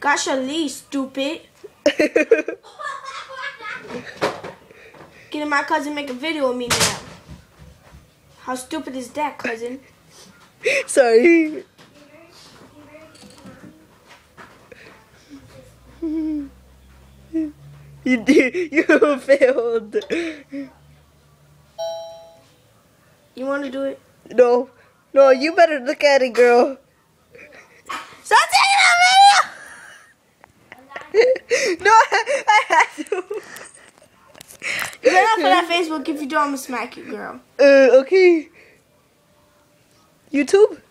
Gosh, Ali, stupid. Getting my cousin make a video of me now. How stupid is that, cousin? Sorry. You failed. You want to do it? No, you better look at it, girl. Stop taking that video. No, I had to. You better not put that Facebook. If you don't, I'm gonna smack you, girl. Okay. YouTube.